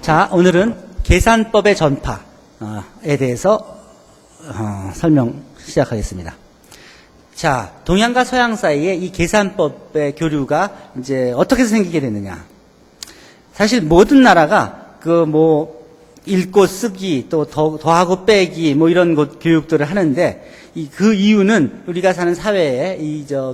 자, 오늘은 계산법의 전파에 대해서 설명 시작하겠습니다. 자, 동양과 서양 사이에 이 계산법의 교류가 이제 어떻게 생기게 됐느냐. 사실 모든 나라가 읽고 쓰기 또 더하고 빼기 이런 것 교육들을 하는데 그 이유는 우리가 사는 사회에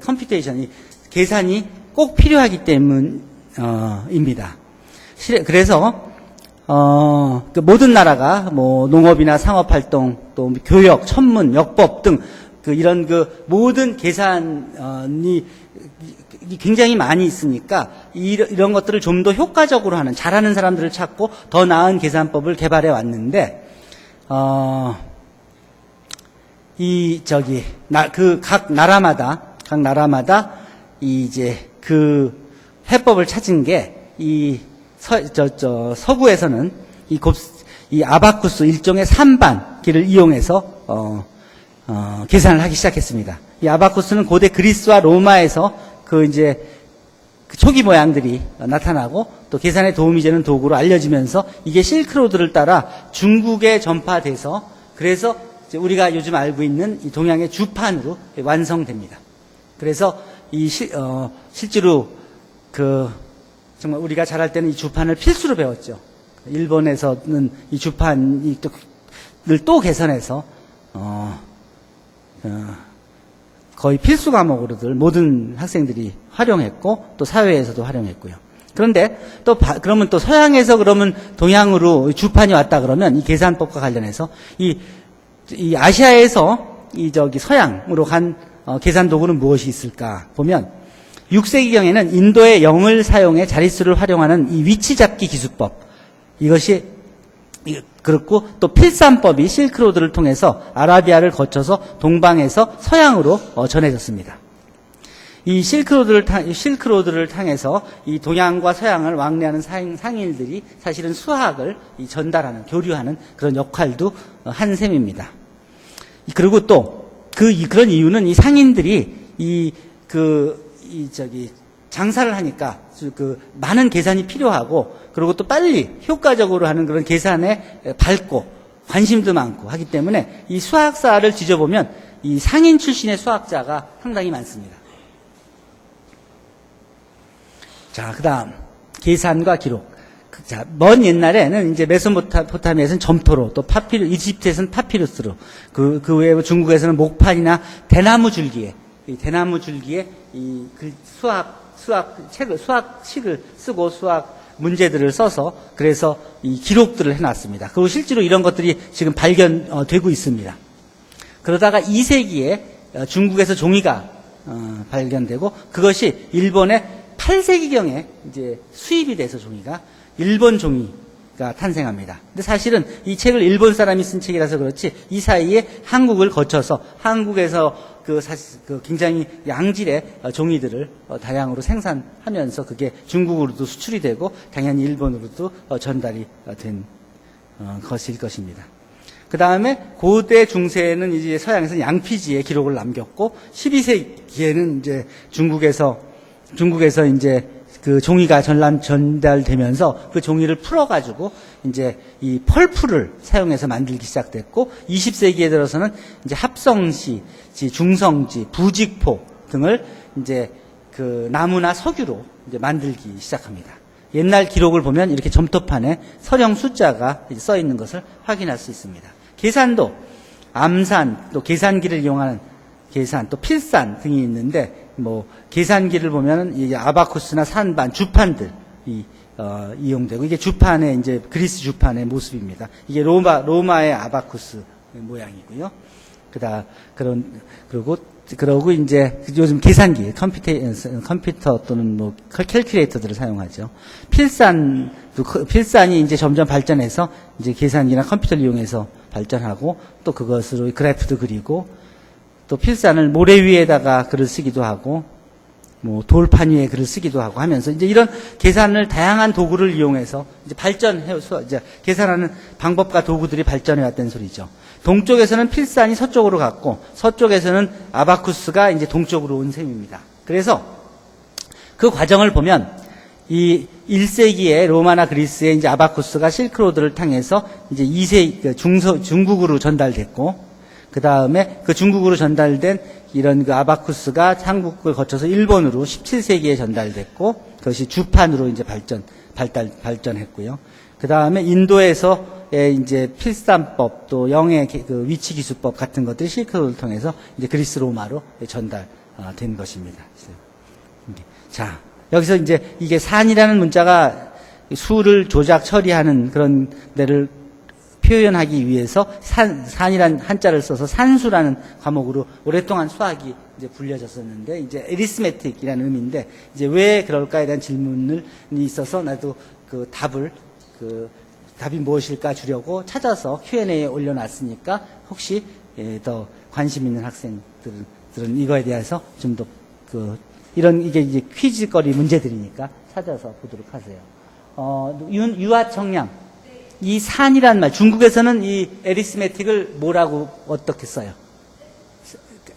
컴퓨테이션, 계산이 꼭 필요하기 때문입니다. 그래서 모든 나라가 농업이나 상업활동 또 교역, 천문, 역법 등 이런 모든 계산이 굉장히 많이 있으니까 이런 것들을 좀 더 효과적으로 하는, 잘하는 사람들을 찾고 더 나은 계산법을 개발해 왔는데 각 나라마다 그 해법을 찾은 게 서구에서는 이 아바쿠스 일종의 산반기를 이용해서 계산을 하기 시작했습니다. 이 아바쿠스는 고대 그리스와 로마에서 그 초기 모양들이 나타나고 또 계산에 도움이 되는 도구로 알려지면서 이게 실크로드를 따라 중국에 전파돼서 그래서 우리가 요즘 알고 있는 이 동양의 주판으로 완성됩니다. 그래서 실제로 정말 우리가 잘할 때는 이 주판을 필수로 배웠죠. 일본에서는 이 주판을 또 개선해서 거의 필수 과목으로들 모든 학생들이 활용했고 또 사회에서도 활용했고요. 그런데 그러면 또 서양에서 동양으로 주판이 왔다 그러면 이 계산법과 관련해서 이 아시아에서 서양으로 간 계산 도구는 무엇이 있을까 보면 6세기경에는 인도의 0을 사용해 자릿수를 활용하는 이 위치 잡기 기술법, 이것이 그렇고 또 필산법이 실크로드를 통해서 아라비아를 거쳐서 동방에서 서양으로 전해졌습니다. 이 실크로드를 통해서 이 동양과 서양을 왕래하는 상인들이 사실은 수학을 전달하는, 교류하는 그런 역할도 한 셈입니다. 그리고 또 그런 이유는 이 상인들이 장사를 하니까 많은 계산이 필요하고 그리고 또 빨리 효과적으로 하는 그런 계산에 밝고 관심도 많고 하기 때문에 이 수학사를 뒤져보면 이 상인 출신의 수학자가 상당히 많습니다. 자, 그 다음 계산과 기록. 자, 먼 옛날에는 메소포타미아에서는 점토로, 또 이집트에서는 파피루스로, 그 외에 중국에서는 목판이나 대나무 줄기에 수학식을 쓰고 수학 문제들을 써서 그래서 이 기록들을 해놨습니다. 그리고 실제로 이런 것들이 지금 발견되고 있습니다. 그러다가 2세기에 중국에서 종이가 발견되고 그것이 일본의 8세기경에 수입이 돼서 종이가 일본 종이가 탄생합니다. 근데 사실은 이 책을 일본 사람이 쓴 책이라서 그렇지 이 사이에 한국을 거쳐서 한국에서 굉장히 양질의 종이들을 다량으로 생산하면서 그게 중국으로도 수출이 되고 당연히 일본으로도 전달이 된 것일 것입니다. 그 다음에 고대 중세에는 서양에서는 양피지에 기록을 남겼고 12세기에는 중국에서 그 종이가 전달되면서 그 종이를 풀어가지고 이 펄프를 사용해서 만들기 시작됐고 20세기에 들어서는 합성시, 중성지, 부직포 등을 나무나 석유로 만들기 시작합니다. 옛날 기록을 보면 이렇게 점토판에 서령 숫자가 써 있는 것을 확인할 수 있습니다. 계산도 암산, 또 계산기를 이용하는 계산, 또 필산 등이 있는데 계산기를 보면은 아바쿠스나 산반, 주판들이 이용되고 이게 주판의 그리스 주판의 모습입니다. 이게 로마의 아바쿠스 모양이고요. 그러고 요즘 계산기, 컴퓨터 또는 캘큘레이터들을 사용하죠. 필산이 점점 발전해서 계산기나 컴퓨터를 이용해서 발전하고 또 그것으로 그래프도 그리고 또 필산을 모래 위에다가 글을 쓰기도 하고 돌판 위에 글을 쓰기도 하고 하면서 이런 계산을 다양한 도구를 이용해서 계산하는 방법과 도구들이 발전해 왔다는 소리죠. 동쪽에서는 필산이 서쪽으로 갔고 서쪽에서는 아바쿠스가 동쪽으로 온 셈입니다. 그래서 그 과정을 보면 이 1세기에 로마나 그리스의 이제 아바쿠스가 실크로드를 통해서 이제 2세 중국으로 전달됐고, 그 다음에 그 중국으로 전달된 이런 그 아바쿠스가 한국을 거쳐서 일본으로 17세기에 전달됐고, 그것이 주판으로 이제 발전했고요. 그 다음에 인도에서의 이제 필산법, 또 영의 그 위치 기수법 같은 것들이 실크로드를 통해서 이제 그리스 로마로 전달된 것입니다. 자, 여기서 이제 이게 산이라는 문자가 수를 조작 처리하는 그런 데를 표현하기 위해서 산이란 한자를 써서 산수라는 과목으로 오랫동안 수학이 이제 불려졌었는데, 이제 에리스메틱이라는 의미인데, 이제 왜 그럴까에 대한 질문이 있어서 나도 그 답이 무엇일까 주려고 찾아서 Q&A에 올려놨으니까, 혹시 더 관심 있는 학생들은 이거에 대해서 좀 더 이게 이제 퀴즈거리 문제들이니까 찾아서 보도록 하세요. 유아청량. 이 산이란 말, 중국에서는 이 에리스메틱을 뭐라고 어떻게 써요?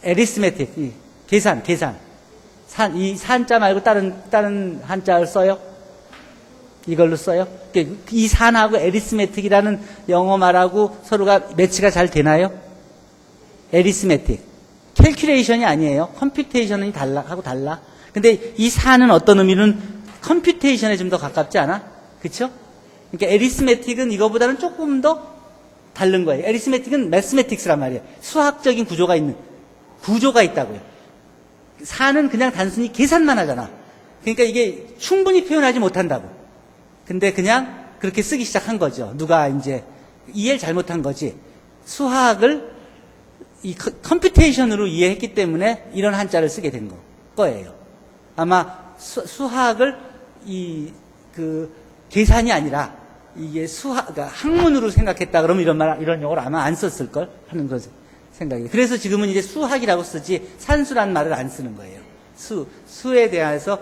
에리스메틱, 계산. 이 산자 말고 다른 한자를 써요? 이걸로 써요? 이 산하고 에리스메틱이라는 영어 말하고 서로가 매치가 잘 되나요? 에리스메틱. 캘큘레이션이 아니에요. 컴퓨테이션이 달라. 근데 이 산은 어떤 의미는 컴퓨테이션에 좀 더 가깝지 않아? 그쵸? 그러니까 에리스메틱은 이거보다는 조금 더 다른 거예요. 에리스메틱은 매스메틱스란 말이에요. 수학적인 구조가 있다고요. 산은 그냥 단순히 계산만 하잖아. 그러니까 이게 충분히 표현하지 못한다고. 근데 그냥 그렇게 쓰기 시작한 거죠. 누가 이제 이해를 잘못한 거지. 수학을 이 컴퓨테이션으로 이해했기 때문에 이런 한자를 쓰게 된 거예요. 아마 수학을 계산이 아니라 이게 그러니까 학문으로 생각했다 그러면 이런 용어를 아마 안 썼을걸 하는 그런 생각이에요. 그래서 지금은 이제 수학이라고 쓰지 산수란 말을 안 쓰는 거예요. 수에 대해서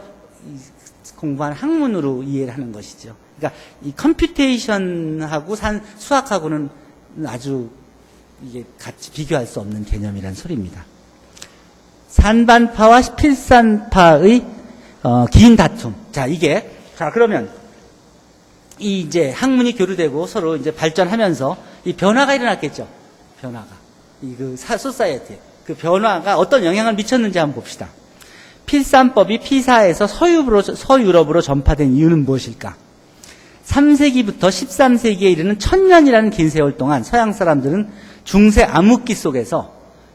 공부한 학문으로 이해를 하는 것이죠. 그러니까 이 컴퓨테이션하고 수학하고는 아주 이게 같이 비교할 수 없는 개념이란 소리입니다. 산반파와 필산파의 긴 다툼. 자, 그러면 이제 학문이 교류되고 서로 이제 발전하면서 이 변화가 일어났겠죠. 소사이어티. 그 변화가 어떤 영향을 미쳤는지 한번 봅시다. 필산법이 피사에서 서유럽으로 전파된 이유는 무엇일까? 3세기부터 13세기에 이르는 1000년이라는 긴 세월 동안 서양 사람들은 중세 암흑기 속에서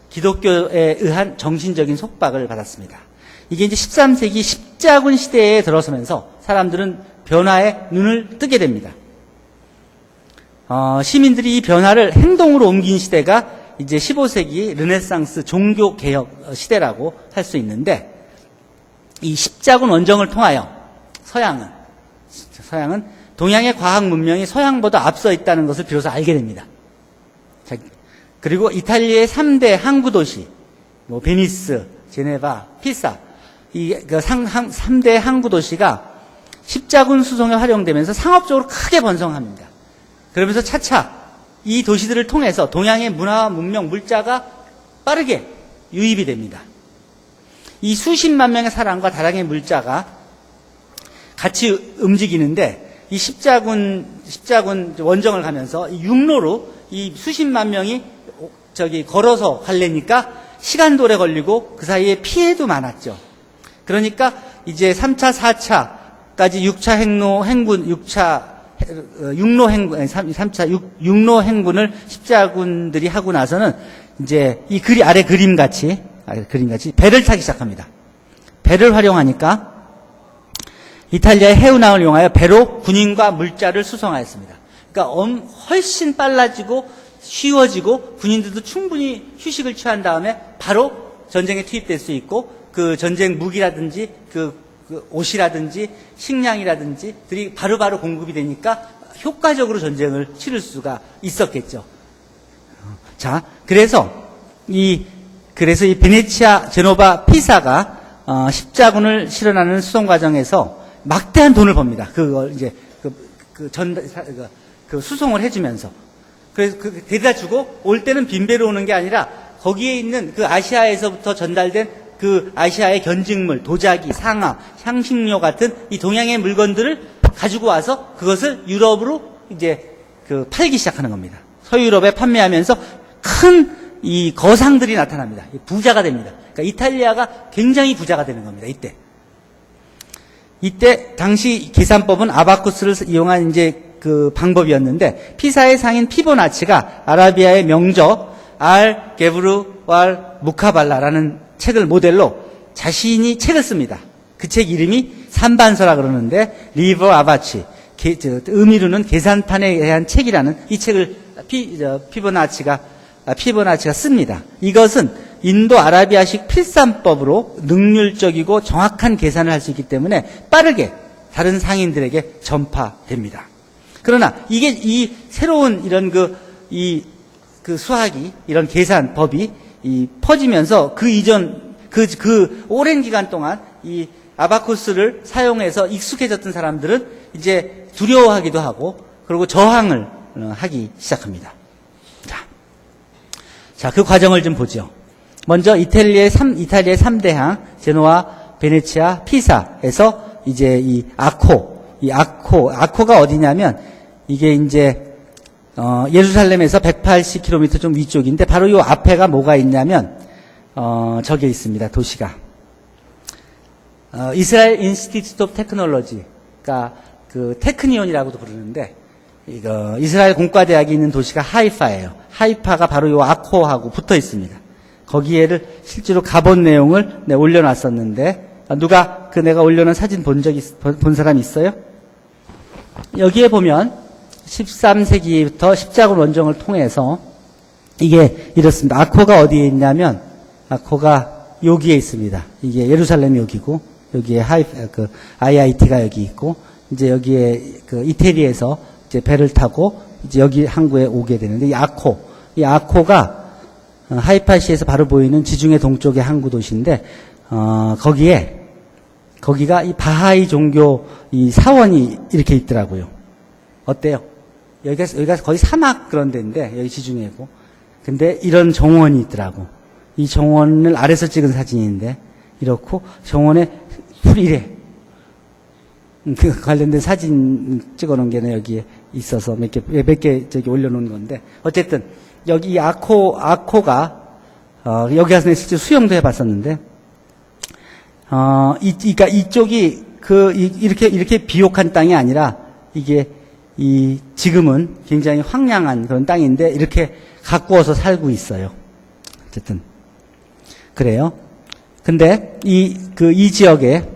기독교에 의한 정신적인 속박을 받았습니다. 이게 이제 13세기 십자군 시대에 들어서면서 사람들은 변화에 눈을 뜨게 됩니다. 시민들이 이 변화를 행동으로 옮긴 시대가 이제 15세기 르네상스 종교개혁 시대라고 할 수 있는데, 이 십자군 원정을 통하여 서양은 동양의 과학 문명이 서양보다 앞서 있다는 것을 비로소 알게 됩니다. 그리고 이탈리아의 3대 항구 도시, 베니스, 제네바, 피사, 이 3대 항구 도시가 십자군 수송에 활용되면서 상업적으로 크게 번성합니다. 그러면서 차차 이 도시들을 통해서 동양의 문화와 문명, 물자가 빠르게 유입이 됩니다. 이 수십만 명의 사람과 다량의 물자가 같이 움직이는데, 이 십자군 원정을 가면서 이 육로로 이 수십만 명이 걸어서 가려니까 시간도 오래 걸리고 그 사이에 피해도 많았죠. 그러니까 이제 3차, 4차까지 6차 육로 행군을 십자군들이 하고 나서는 이제 이 아래 그림같이 배를 타기 시작합니다. 배를 활용하니까 이탈리아의 해운항을 이용하여 배로 군인과 물자를 수송하였습니다. 그러니까 훨씬 빨라지고 쉬워지고 군인들도 충분히 휴식을 취한 다음에 바로 전쟁에 투입될 수 있고, 그 전쟁 무기라든지 그 옷이라든지 식량이라든지 들이 바로바로 공급이 되니까 효과적으로 전쟁을 치를 수가 있었겠죠. 자, 그래서 이 베네치아, 제노바, 피사가 십자군을 실현하는 수송 과정에서 막대한 돈을 법니다. 그걸 이제 수송을 해주면서. 그래서 데려다 주고 올 때는 빈배로 오는 게 아니라 거기에 있는 그 아시아에서부터 전달된 그 아시아의 견직물, 도자기, 상아, 향신료 같은 이 동양의 물건들을 가지고 와서 그것을 유럽으로 이제 그 팔기 시작하는 겁니다. 서유럽에 판매하면서 큰 이 거상들이 나타납니다. 부자가 됩니다. 그러니까 이탈리아가 굉장히 부자가 되는 겁니다. 이때 당시 계산법은 아바쿠스를 이용한 이제 그 방법이었는데, 피사의 상인 피보나치가 아라비아의 명저 알 게브르 왈 무카발라라는 책을 모델로 자신이 책을 씁니다. 그 책 이름이 삼반서라 그러는데, 리버 아바치, 의미로는 계산판에 대한 책이라는 이 책을 피보나치가 씁니다. 이것은 인도 아라비아식 필산법으로 능률적이고 정확한 계산을 할 수 있기 때문에 빠르게 다른 상인들에게 전파됩니다. 그러나 이게 이 새로운 이런 그 수학이, 이런 계산법이 퍼지면서 그 이전 그 오랜 기간 동안 이 아바쿠스를 사용해서 익숙해졌던 사람들은 이제 두려워하기도 하고, 그리고 저항을 하기 시작합니다. 자, 그 과정을 좀 보죠. 먼저 이탈리아의 3대항, 제노아, 베네치아, 피사에서 이제 이 아코가 어디냐면, 이게 이제, 예루살렘에서 180km 좀 위쪽인데, 바로 요 앞에가 뭐가 있냐면, 저기에 있습니다, 도시가. 이스라엘 인스티튜트 오브 테크놀로지가 그 테크니온이라고도 부르는데, 이거 이스라엘 공과대학이 있는 도시가 하이파예요. 하이파가 바로 요 아코하고 붙어 있습니다. 거기에를 실제로 가본 내용을 올려놨었는데, 누가 내가 올려놓은 사진 본 사람 있어요? 여기에 보면 13세기부터 십자군 원정을 통해서 이게 이렇습니다. 아코가 어디에 있냐면, 아코가 여기에 있습니다. 이게 예루살렘이 여기고, 여기에 IIT가 여기 있고, 이제 여기에 이태리에서 이제 배를 타고 이제 여기 항구에 오게 되는데, 이 아코가 하이파시에서 바로 보이는 지중해 동쪽의 항구 도시인데, 거기가 이 바하이 종교 이 사원이 이렇게 있더라고요. 어때요? 여기가 거의 사막 그런 데인데, 여기 지중해고. 근데 이런 정원이 있더라고. 이 정원을 아래서 찍은 사진인데, 이렇고, 정원에 풀이 이래. 그 관련된 사진 찍어놓은 게 여기에 있어서 몇 개 저기 올려놓은 건데, 어쨌든 여기 이 아코가 여기 가서 실제 수영도 해봤었는데, 그러니까 이쪽이 이렇게 비옥한 땅이 아니라, 이게 지금은 굉장히 황량한 그런 땅인데 이렇게 가꾸어서 살고 있어요. 어쨌든 그래요. 근데 이 지역에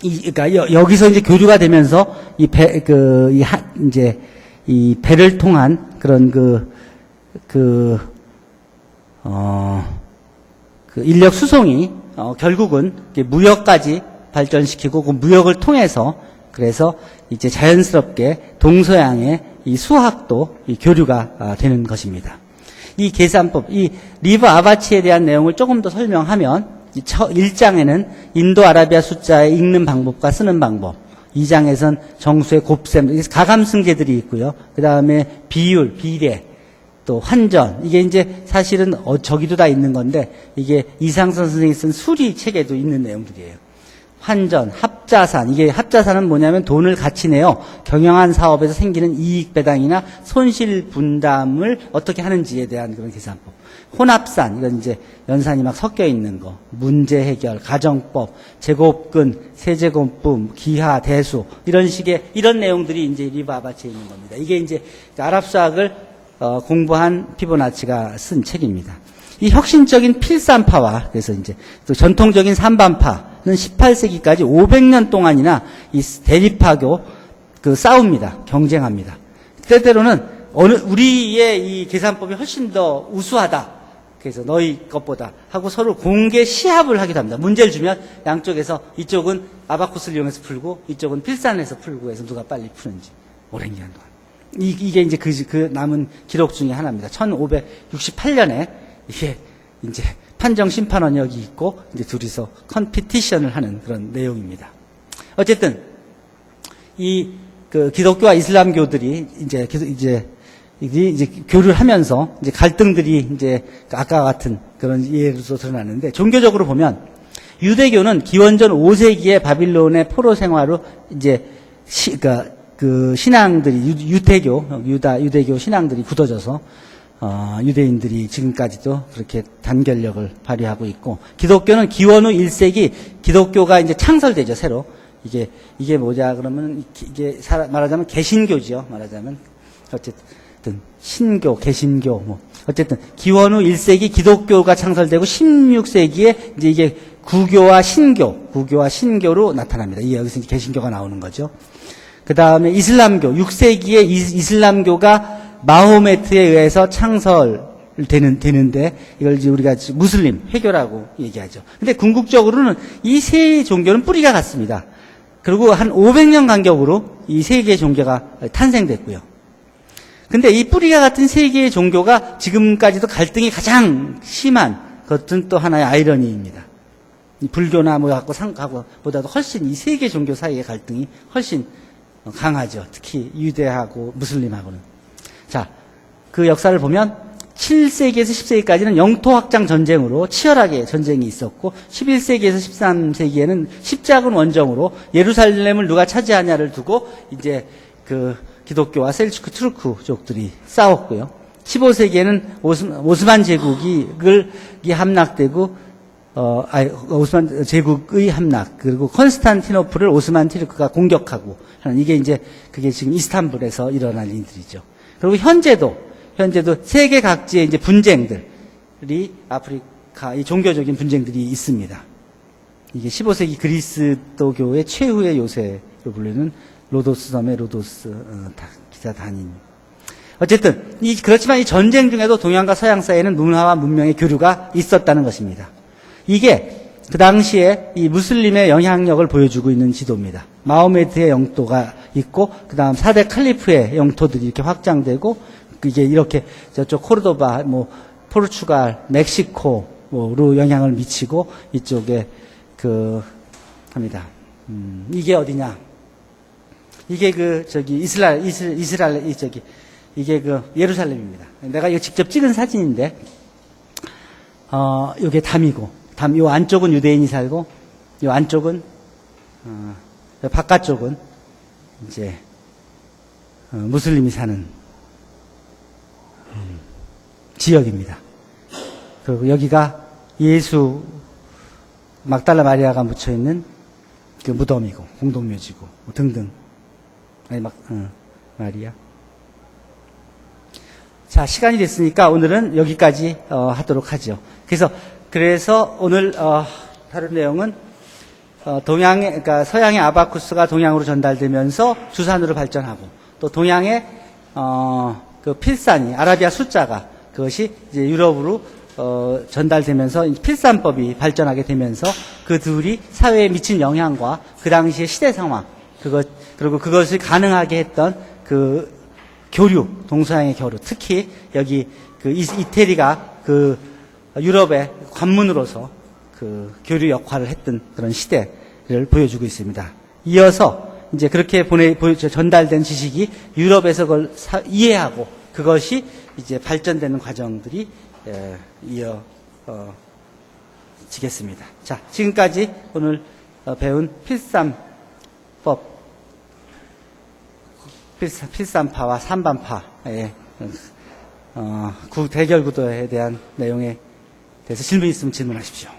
그러니까 여기서 이제 교류가 되면서 이제 이 배를 통한 그런 인력 수송이 결국은 무역까지 발전시키고, 그 무역을 통해서 그래서 이제 자연스럽게 동서양의 이 수학도 교류가 되는 것입니다. 이 계산법, 이 리버 아바치에 대한 내용을 조금 더 설명하면, 1장에는 인도 아라비아 숫자의 읽는 방법과 쓰는 방법, 2장에선 정수의 곱셈, 가감승제들이 있고요. 그 다음에 비율, 비례, 또 환전, 이게 이제 사실은 저기도 다 있는 건데, 이게 이상선 선생님이 쓴 수리 책에도 있는 내용들이에요. 환전, 합자산, 이게 합자산은 뭐냐면 돈을 같이 내어 경영한 사업에서 생기는 이익 배당이나 손실 분담을 어떻게 하는지에 대한 그런 계산법. 혼합산, 이건 이제 연산이 막 섞여 있는 거, 문제 해결, 가정법, 제곱근, 세제곱분, 기하, 대수, 이런 내용들이 이제 리버 아바치에 있는 겁니다. 이게 이제 아랍 수학을 공부한 피보나치가 쓴 책입니다. 이 혁신적인 필산파와 그래서 이제 또 전통적인 삼반파는 18세기까지 500년 동안이나 이 대립하고 싸웁니다. 경쟁합니다. 때때로는 우리의 이 계산법이 훨씬 더 우수하다. 그래서 너희 것보다 하고 서로 공개 시합을 하기도 합니다. 문제를 주면 양쪽에서 이쪽은 아바쿠스를 이용해서 풀고 이쪽은 필산해서 풀고 해서 누가 빨리 푸는지 오랜 기간 동안. 이게 이제 그 남은 기록 중에 하나입니다. 1568년에 이게 이제 판정 심판원이 여기 있고 이제 둘이서 컴피티션을 하는 그런 내용입니다. 어쨌든 기독교와 이슬람교들이 이제 이제 교류를 하면서 이제 갈등들이 이제 아까 같은 그런 예로서 드러나는데, 종교적으로 보면 유대교는 기원전 5세기에 바빌론의 포로 생활로 이제 그러니까 그 신앙들이 유대교 신앙들이 굳어져서 유대인들이 지금까지도 그렇게 단결력을 발휘하고 있고, 기독교는 기원 후 1세기 기독교가 이제 창설되죠, 새로. 이게 뭐냐 그러면 이게 말하자면 개신교죠. 말하자면 어쨌든 신교, 개신교 뭐 어쨌든 기원 후 1세기 기독교가 창설되고 16세기에 이제 이게 구교와 신교로 나타납니다. 이게 여기서 이제 개신교가 나오는 거죠. 그 다음에 이슬람교, 6세기에 이슬람교가 마호메트에 의해서 창설되는데, 이걸 이제 우리가 무슬림, 회교라고 얘기하죠. 근데 궁극적으로는 이 세 종교는 뿌리가 같습니다. 그리고 한 500년 간격으로 이 세 개의 종교가 탄생됐고요. 근데 이 뿌리가 같은 세 개의 종교가 지금까지도 갈등이 가장 심한 것은 또 하나의 아이러니입니다. 이 불교나 뭐 갖고 상하고보다도 훨씬 이 세 개 종교 사이의 갈등이 훨씬 강하죠. 특히 유대하고 무슬림하고는. 자, 그 역사를 보면 7세기에서 10세기까지는 영토 확장 전쟁으로 치열하게 전쟁이 있었고, 11세기에서 13세기에는 십자군 원정으로 예루살렘을 누가 차지하냐를 두고 이제 그 기독교와 셀주크 투르크족들이 싸웠고요. 15세기에는 오스만 제국이 함락되고, 오스만 제국의 함락, 그리고 콘스탄티노플을 오스만 티르크가 공격하고 하는, 이게 이제 그게 지금 이스탄불에서 일어난 일들이죠. 그리고 현재도 세계 각지의 이제 분쟁들이 아프리카, 이 종교적인 분쟁들이 있습니다. 이게 15세기 그리스도교의 최후의 요새로 불리는 로도스 섬의 로도스 기사 단인. 어쨌든 그렇지만 이 전쟁 중에도 동양과 서양 사이에는 문화와 문명의 교류가 있었다는 것입니다. 이게 그 당시에 이 무슬림의 영향력을 보여주고 있는 지도입니다. 마호메트의 영토가 있고, 그 다음 4대 칼리프의 영토들이 이렇게 확장되고, 이게 이렇게 저쪽 코르도바, 뭐 포르투갈, 멕시코로 영향을 미치고, 이쪽에 합니다. 이게 어디냐? 이게 이게 예루살렘입니다. 내가 이거 직접 찍은 사진인데, 요게 담이고, 요 안쪽은 유대인이 살고, 요 안쪽은, 요 바깥쪽은 이제, 무슬림이 사는, 지역입니다. 그리고 여기가 예수, 막달라 마리아가 묻혀있는 그 무덤이고, 공동묘지고, 뭐 등등. 마리아. 자, 시간이 됐으니까 오늘은 여기까지, 하도록 하죠. 그래서 오늘 다룬 내용은 그러니까 서양의 아바쿠스가 동양으로 전달되면서 주산으로 발전하고, 또 동양의 그 필산이 아라비아 숫자가 그것이 이제 유럽으로 전달되면서 필산법이 발전하게 되면서 그 둘이 사회에 미친 영향과 그 당시의 시대 상황, 그리고 그것을 가능하게 했던 그 교류, 동서양의 교류, 특히 여기 그 이태리가 그 유럽의 관문으로서 그 교류 역할을 했던 그런 시대를 보여주고 있습니다. 이어서 이제 그렇게 전달된 지식이 유럽에서 그걸 이해하고 그것이 이제 발전되는 과정들이 이어지겠습니다. 자, 지금까지 오늘 배운 필산파와 산반파의 대결 구도에 대한 내용에 대해서 질문 있으면 질문하십시오.